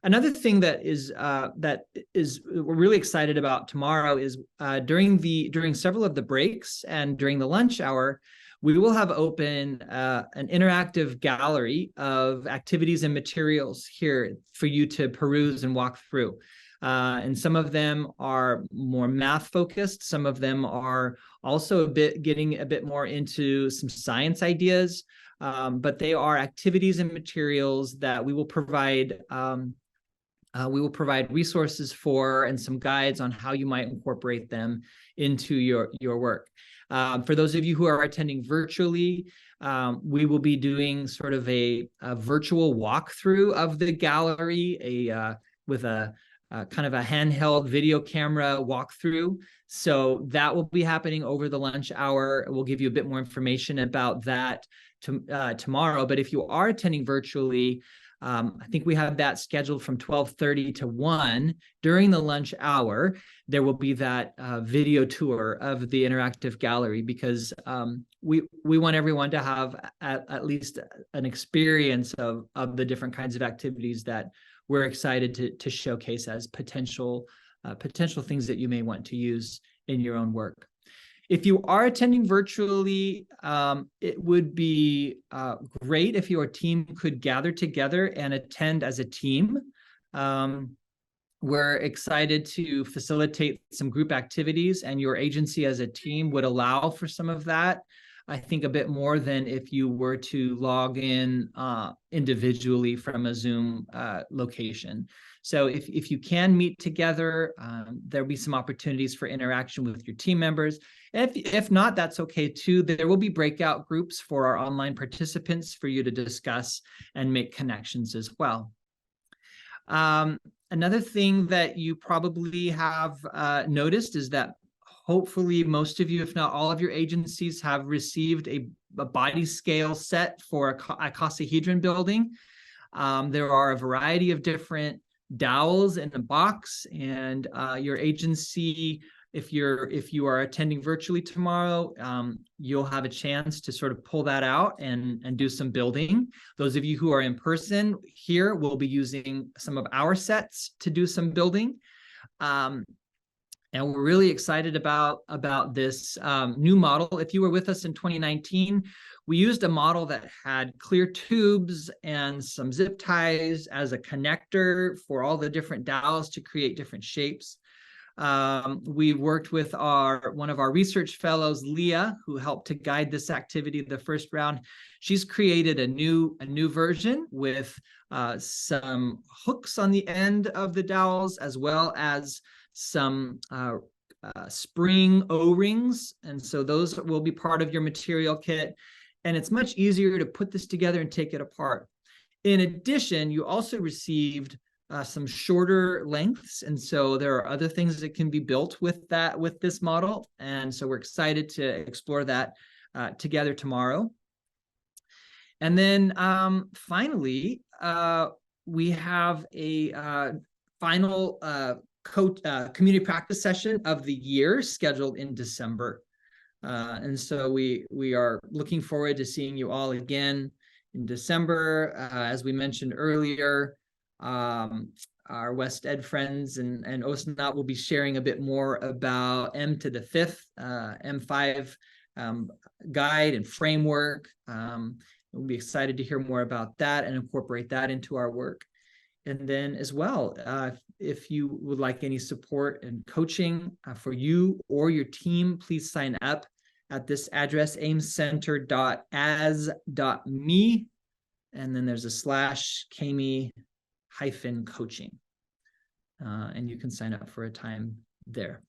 Another thing that is we're really excited about tomorrow is during several of the breaks and during the lunch hour, we will have open an interactive gallery of activities and materials here for you to peruse and walk through. And some of them are more math focused. Some of them are also getting a bit more into some science ideas. But they are activities and materials that we will provide. We will provide resources for and some guides on how you might incorporate them into your work. For those of you who are attending virtually, we will be doing sort of a virtual walkthrough of the gallery, with a kind of a handheld video camera walkthrough. So that will be happening over the lunch hour. We'll give you a bit more information about that tomorrow. But if you are attending virtually, I think we have that scheduled from 12:30 to 1 during the lunch hour. There will be that video tour of the interactive gallery, because we want everyone to have at least an experience of the different kinds of activities that we're excited to showcase as potential things that you may want to use in your own work. If you are attending virtually, it would be great if your team could gather together and attend as a team. We're excited to facilitate some group activities, and your agency as a team would allow for some of that. I think a bit more than if you were to log in individually from a Zoom location. So if you can meet together, there'll be some opportunities for interaction with your team members. If not, that's okay too. There will be breakout groups for our online participants for you to discuss and make connections as well. Another thing that you probably have noticed is that hopefully most of you, if not all of your agencies, have received a body scale set for a icosahedron building. There are a variety of different dowels in the box, and your agency, if you are attending virtually tomorrow, you'll have a chance to sort of pull that out and do some building. Those of you who are in person here will be using some of our sets to do some building. And we're really excited about this new model. If you were with us in 2019, we used a model that had clear tubes and some zip ties as a connector for all the different dowels to create different shapes. We worked with one of our research fellows, Leah, who helped to guide this activity the first round. She's created a new version with some hooks on the end of the dowels, as well as some spring O-rings. And so those will be part of your material kit. And it's much easier to put this together and take it apart. In addition, you also received some shorter lengths. And so there are other things that can be built with this model. And so we're excited to explore that together tomorrow. And then finally, we have a final community practice session of the year scheduled in December. And so we are looking forward to seeing you all again in December. As we mentioned earlier, our West Ed friends and OSNOT will be sharing a bit more about M to the 5th, M5 guide and framework. We'll be excited to hear more about that and incorporate that into our work. And then as well, if you would like any support and coaching for you or your team, please sign up at this address, aimcenter.as.me. And then there's a /Kami-coaching. And you can sign up for a time there.